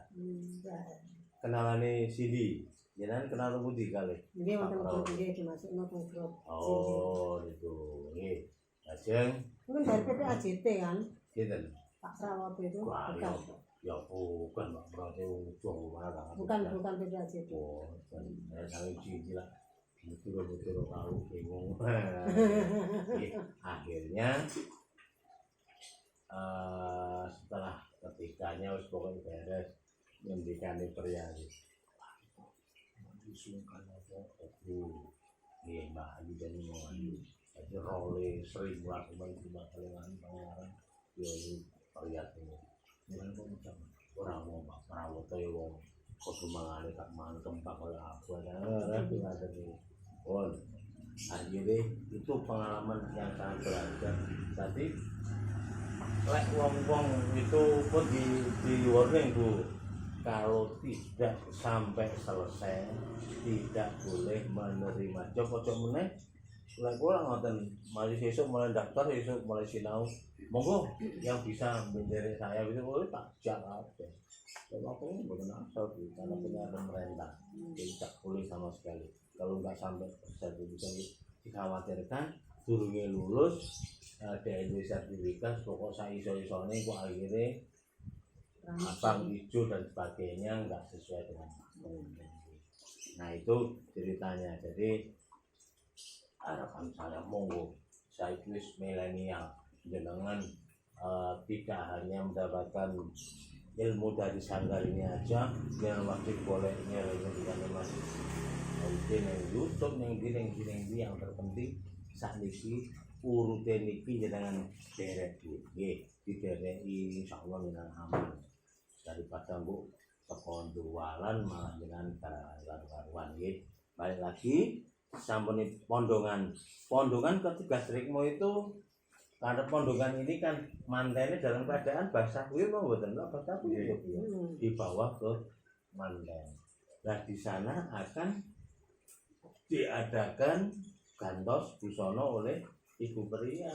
kenalane Sidi jenengan kenal Budi kali nggih wonten grup nggih dimasukno teng grup oh itu nggih lajeng mungkin dari PPAJT kan sinten Pak Prawoto itu ya bukan Pak Prawoto bukan PPAJT oh saya sangat cici lah betul tahu bingung akhirnya setelah ketiganya wis pokoknya beres ngendikane priyayi disungkan apa aku nggih Mbak Ayu dan Moani jadi role Sri Mulat cuma kelingan pangeran yo priyayi ini kok macam orang mau Pak Prawoto yo wong kudu mangane tak mangkem Pak oleh aku ada nih oh akhirnya itu pengalaman yang sangat berharga tadi lek wong-wong itu pun di warning Bu kalau tidak sampai selesai tidak boleh menerima job ojo meneh Lek kula ngoten, mari sesuk mulai daftar, sesuk mulai sinau. Monggo yang bisa menderek saya itu boleh tak jak kabeh. Kalau aku mboten asal Bu, karena punya pemerintah. Jadi tak boleh sama sekali. Kalau nggak sampai sertifikat dikhawatirkan durunge lulus dari sertifikat pokok saya iso-isone kok akhirnya abang hijau dan sebagainya nggak sesuai dengan makna. Nah itu ceritanya. Jadi harapan saya monggo saya tulis milenial jenengan tidak hanya mendapatkan ilmu dari sanggar ini aja, yang masih boleh nyelengin dengan masih mungkin yang YouTube yang gini yang terpenting saat ini urutan niki jenengan derek di derek insyaallah dengan aman daripada bu tekon jualan malah dengan karuan nggih. Balik lagi sampun pondongan ketiga strikmo itu karena pondongan ini kan mantennya dalam keadaan basah kuwi mau mboten basah kuwi di bawah ke manten. Nah di sana akan diadakan gantos busana oleh ibu pria.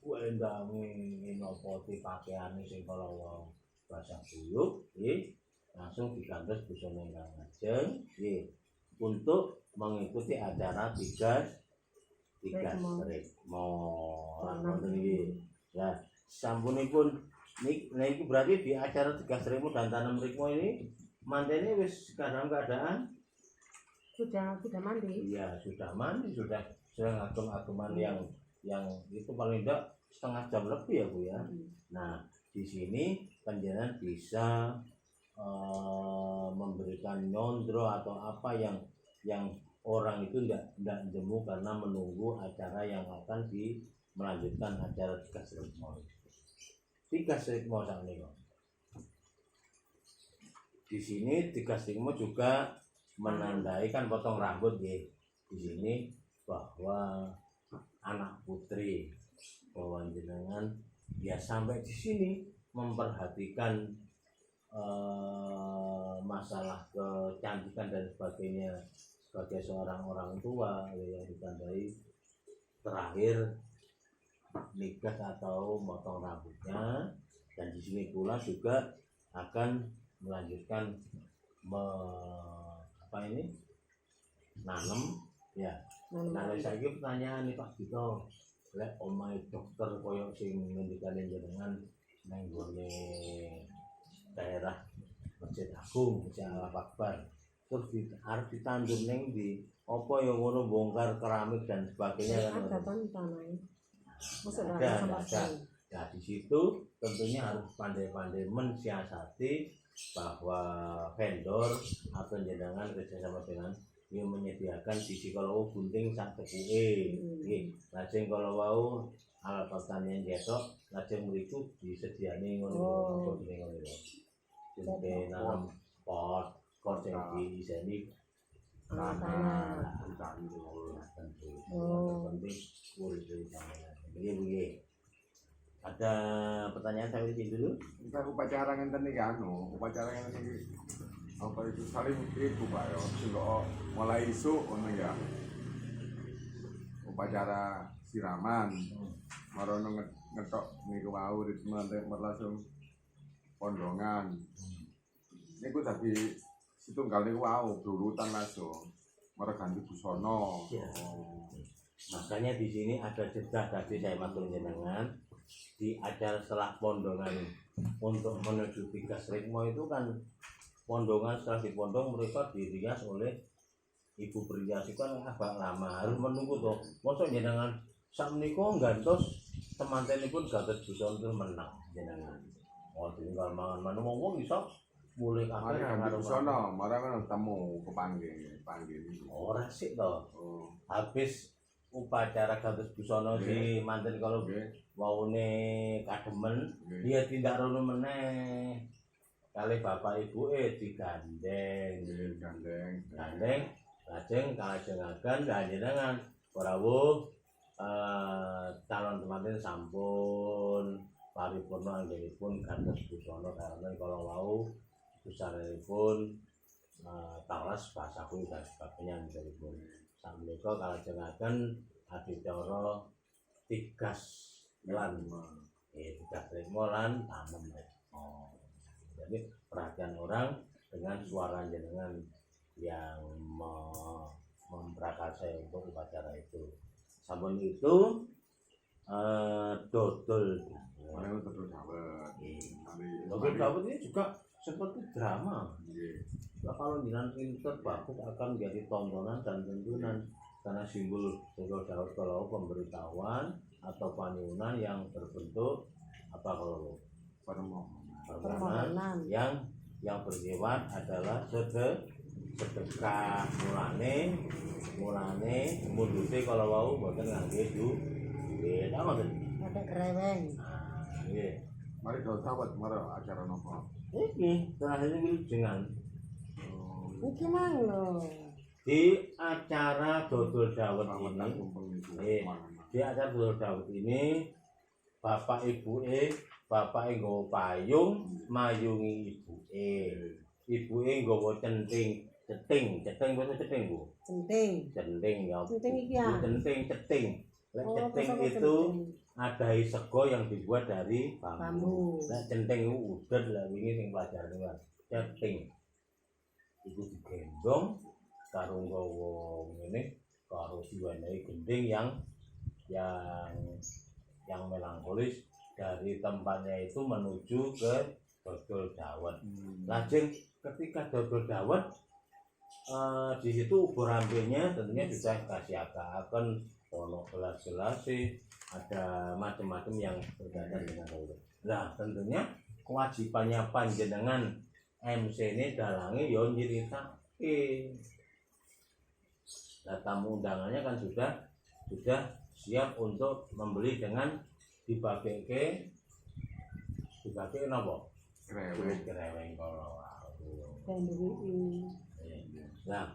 Kuwi ndangi napa pakaiane sing kala wong basah kuyup langsung digantos busana ingkang ajeng untuk mengikuti acara tiga strikmo ya sampunipun niki berarti di acara tiga strikmo dan tanam strikmo ini mantene wis dalam keadaan sudah mandi. Iya sudah mandi sudah agum-aguman yang itu paling tidak setengah jam lebih ya Bu ya. Nah di sini panjenengan bisa memberikan nyondro atau apa yang orang itu tidak jemu karena menunggu acara yang akan melanjutkan acara tiga strikmo saat ini. Di sini tiga strikmo juga menandai kan potong rambut ya. Di sini bahwa anak putri bahwa jenengan ya sampai di sini memperhatikan masalah kecantikan dan sebagainya sebagai seorang orang tua yang ditandai terakhir nikah atau motong rambutnya. Dan di sini pula juga akan melanjutkan nanam ya. Nah saya ini pertanyaan nih Pak Gito, lek omahe dokter koyo sing ngendikane jenengan nang gone daerah Masjid Agung, Masjid Al-Akbar. Terus harus ditandur neng di apa yang ngono bongkar keramik dan sebagainya kan. Ada tanahnya. Ada. Nah di situ tentunya harus pandai-pandai mensiasati bahwa vendor atau jenengan kerjasama dengan yang menyediakan sisi kalau gunting sak tekuke nggih. Lajeng kalau wau alat pertanian jetok lajeng mriku disediani ngono ngono. Jadi nanam pot sing diiseni tanah tentu. Penting urip sampeyan. Nggih. Ada pertanyaan saya di dulu? Kita upacara ngenten iki upacara ngenten iki apa itu saling ibu Pak ya, sing mulai isuk ngono ya. Upacara siraman. Marono ngetok niku wau ritme langsung pondongan. Niku dadi setunggal niku wau berurutan langsung. Mare ganti busana. Makanya di sini ada jeda tadi saya matur jenengan di acara setelah pondongan untuk menuju tiga strikmo itu kan pondongan setelah dipondong mereka dirias oleh ibu berias itu kan agak lama harus menunggu tuh. Mosok jenengan sak menika gantos temantenipun gantos busana terus menang jenengan. Oh tinggal mangan wong iso boleh kabeh karo busana, marang temu kepanggih. Ora sik to. Habis upacara gantos busana di manten kalau waune kademen dia tidak rono meneh kali bapak ibu digandeng lajeng kalajengaken kanjenengan Prawu calon temanten sampun paripurna anggenipun gantos busana karena kalau wau besaripun talas bahasa kuwi dan sebagainya anggenipun Sakmenika kalajengaken adicara tigas lan tigas rikma lan tanem rikma. Jadi perhatian orang dengan suara jenengan yang memprakarsai untuk upacara itu. Sampun itu dodol Mana betul dawet. Dodol dawet ini juga seperti drama. Nah, kalau jenengan pinter bagus akan menjadi tontonan dan tuntunan karena simbol dodol dawet kalau pemberitahuan atau panyunan yang berbentuk apa kalau permohonan yang bersifat adalah sedekah mulane mundute kalau wau mboten ngangge duit ta mboten ada kereweng. Nggih Mari dodol dawet mara acara nopo? iki terakhir iki jenengan Iki mang lho. di acara dodol dawet ini di acara dodol dawet ini bapak nggawa payung mayungi ibuke nggawa ceting bahasa ceting Bu centing ya Centing iki ya. ceting lek Oh, ceting kok itu centing? ada sego yang dibuat dari bambu. Bambu. Lek centing itu udah lah wingi sing pelajaran kan ceting itu digendong karo nggawa ngene karo diwenehi gending yang melankolis dari tempatnya itu menuju ke dodol dawet. Lajeng ketika dodol dawet di situ ubur ambenya tentunya sudah kasih akan ono gelas-gelas ada macam-macam yang berkaitan dengan dodol. Nah tentunya kewajibannya panjenengan MC ini dalange yo nyeritake. Nah, tamu undangannya kan sudah siap untuk membeli dengan dibageke napa? Kreweng kalau. Nah,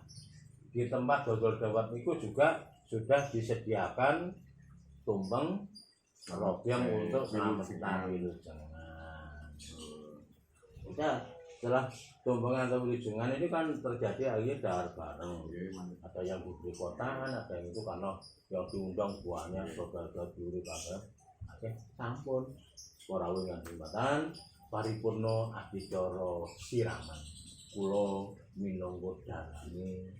di tempat dodol dawet itu juga sudah disediakan tumpeng robyong untuk slametan wilujengan. Udah setelah tumpengan atau wilujengan ini kan terjadi akhirnya dahar bareng. Ada yang diberi kotaan, ada yang itu karena yang diundang buahnya saudara diri kabeh. Oke, sampun ora wingan jembatan paripurna adicara siraman. Kula minangka dalane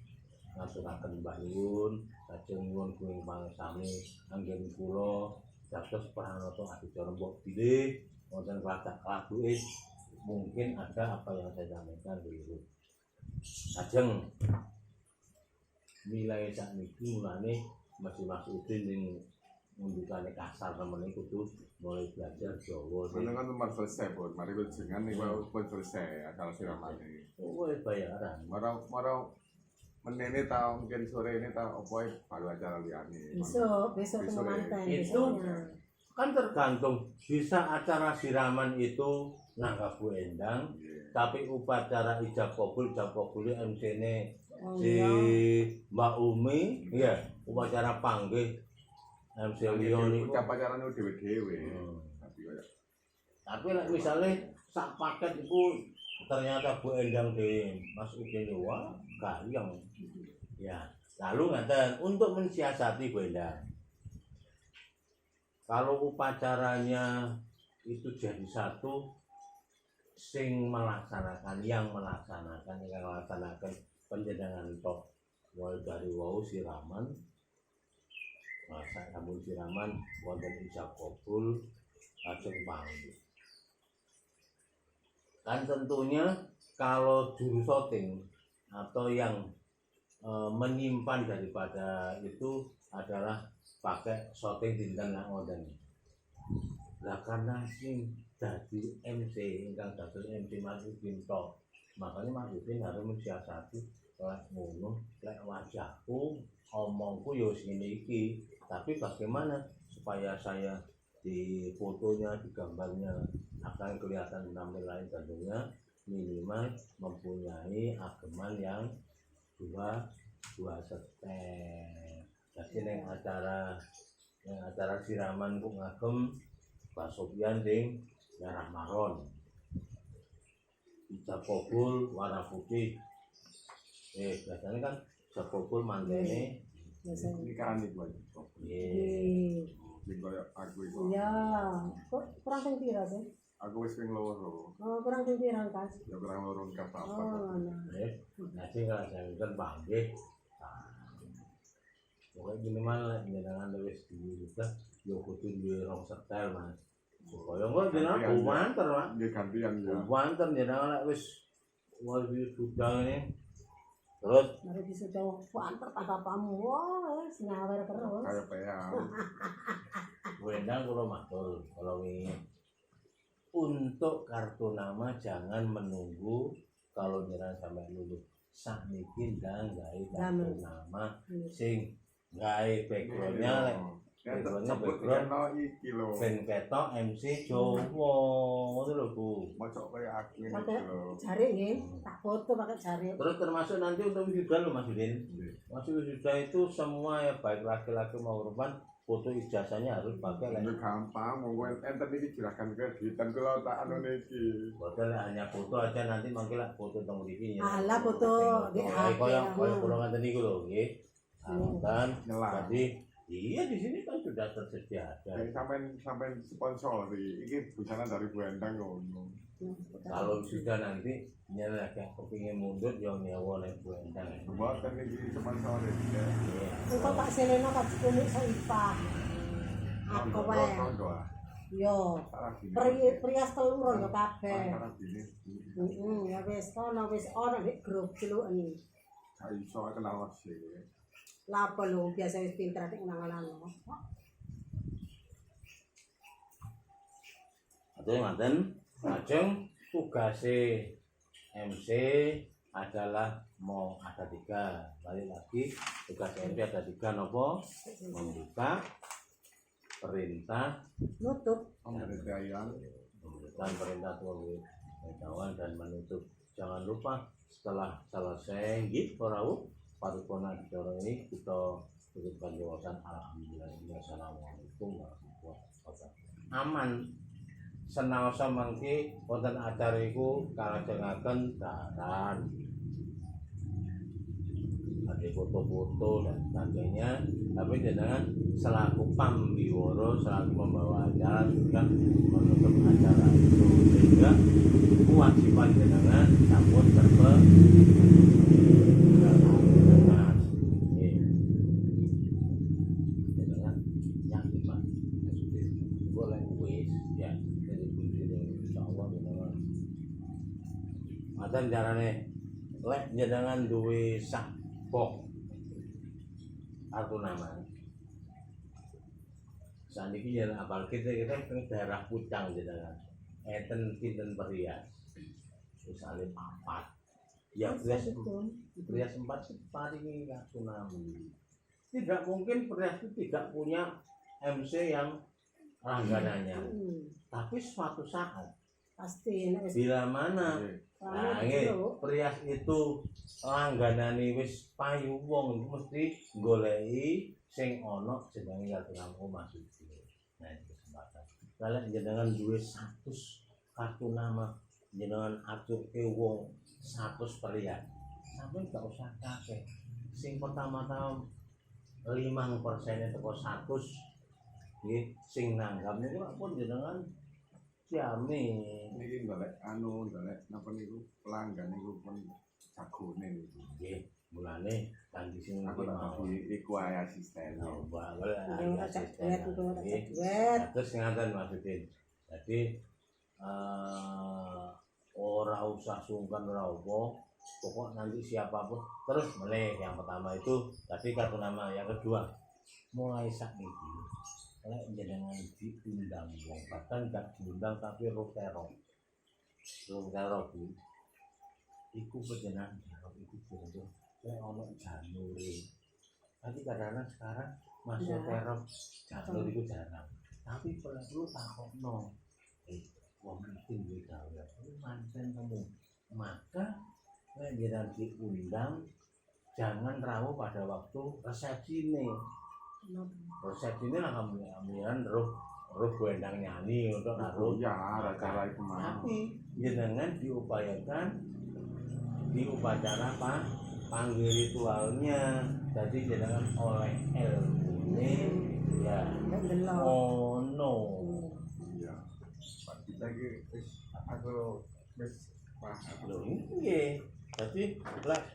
ngaturaken mbah nyuwun lajeng nyuwun kuing pangsami anggen kula dados pranata adicara mbok bilih wonten kelak-kelakuke mungkin ada apa yang saya sampaikan dulu. Lajeng nilai sakniki mulane Mas Udin ning ngundukane kasar temen kudu mulai belajar Jawa. Mana kan nomor selesai pun, mari wilujengan nih pun selesai asal siramane. Oh, bayaran. Marau menene tahu mungkin sore ini tahu apa baru acara liane. Besok manten. Itu kan tergantung bisa acara siraman itu nanggap Bu Endang, tapi upacara ijab kabul MC-ne si Mbak Umi, iya upacara panggih MC Leon niku upacarane dhewe-dhewe. Tapi lek misale sak paket iku ternyata Bu Endang dhewe Mas Udin wah gayeng. Ya, lalu ngaten untuk mensiasati Bu Endang. Kalau upacaranya itu jadi satu yang melaksanakan penjenengan tok mulai dari wau siraman masa sambung siraman wonten ijab kabul lajeng panggih. Kan tentunya kalau juru shooting atau yang menyimpan daripada itu adalah pakai shooting dinten nang wonten. Lah karena sing dadi MC ingkang dados MC Mas Udin tok. Makanya Mas Udin harus mensiasati lek ngono, lek wajahku, omongku yo ngene iki. Tapi bagaimana supaya saya di fotonya, di gambarnya akan kelihatan tampil lain tentunya minimal mempunyai ageman yang dua step. Jadi yang acara siraman ku ngagem Pak Sofian ding merah maron, ijab kabul warna putih. Biasanya kan ijab kabul mantene biasanya. nikahan iku aja. Nggih. Sing koyo aku iku. Iya, kok kurang ping pira sih? Aku wis ping loro. Oh, kurang ping pira kas? Ya kurang loro kas apa. Oh, nah. Nanti kalau saya kan panggil, pokoknya gini malah jenengan wis juga, yo kudu duwe rong setel mas. Supaya enggak jenengan kumanter mas. Nggih gantian ya. Kumanter jenengan wis sudah ini. Terus Mari disudah kuanter papamu. Wah, senyawer terus. Kayak peang. Wendang kalau matur, kalau ini untuk kartu nama jangan menunggu kalau jenengan sampai lulus. Sakniki ndang gawe kartu nama sing gawe backgroundnya background iki lho. ben ketok MC Jawa ngono lho Bu. Mocok kaya aku ini Pakai lho. jari nggih, tak foto pakai jari. Terus termasuk nanti untuk wisuda loh Mas Udin. Mas wisuda itu semua ya baik laki-laki maupun perempuan foto ijazahnya harus pakai Ini gampang, monggo enten iki juragan kreditan kula tak anu niki. Boten hanya foto aja nanti mangke lah foto teng mriki ya. Alah foto di HP. Kayak kula ngaten niku lho nggih. Kan Nyelah. jadi iya di sini kan sudah tersedia ada. Sampai sponsor iki busana dari Bu Endang ngono. Kalau sudah nanti nyala kayak kepingin mundur yang nyewa oleh Bu Endang. Mboten iki sponsor iki. Engko Pak Selena Pak Kunik Soipah. Aku wae. Yo. Prias telur yo kabeh. Ya wis kono wis ana nek grup celuken. Ka iso kenal sih. Lah apa lho biasa wis pinter nek nang-nang. Atau ngaten, lajeng tugase MC adalah mau ada 3. Balik lagi tugas MC ada 3 nopo? Membuka, perintah, Nutup. Pemberdayaan. memberikan perintah pengetahuan dan menutup. Jangan lupa setelah selesai gitu parau paripurna acara ini kita tutupkan jawaban alhamdulillah. Assalamualaikum warahmatullahi wabarakatuh. Aman. Senaosa mangke wonten acara iku kalajengaken daran. Ada foto-foto dan sebagainya, tapi jenengan selaku pambiwara, selaku membawa acara juga menutup acara itu sehingga kewajiban jenengan sampun jenengan yakin Pak boleh wis ya dari kunci insyaallah jenengan maten carane lek jenengan duwe sak bok kartu nama saniki ya apal kita teng daerah Pucang jenengan enten pinten perias misalnya 4 ya perias 4 paling kartu nama tidak mungkin perias itu tidak punya MC yang langganannya tapi suatu saat Pasti nek wis bila mana nah, perias itu langganane wis payu wong mesti goleki sing ana jenenge kartu nama Mas Udin. Nah, kesempatan. Kalau jenengan duwe 100 kartu nama, jenengan aturke wong 100 perias. Sampeyan gak usah kakek. Sing pertama-tama 5% teko 100 nggih sing nanggap niku pun jenengan jamin. Niki golek napa niku pelanggan niku pun jagone niku. Nggih, mulane kan di sini Aku tak mau iku ae asisten. terus ngaten Mas Udin. Jadi ora usah sungkan ora apa, pokok nanti siapapun terus meneh yang pertama itu tadi kartu nama, yang kedua mulai sakniki lek jenengan diundang wong bahkan gak diundang tapi rotero Bu iku panjenengan iku bondo lek ono Januri tapi kadang-kadang sekarang masuk teror Januri iku jarang tapi perlu takokno wong iki duwe gawe manten kamu maka lek jenengan diundang jangan rawuh pada waktu resepsi nih. Resepsi ini lah kamiran roh gendang nyanyi untuk naruh ya acara itu mah. tapi jenengan diupayakan di upacara panggil ritualnya jadi jenengan oleh ilmune ya Nggak delok. ono Iya. Pak kita iki wis aku wis paham. lho nggih dadi lek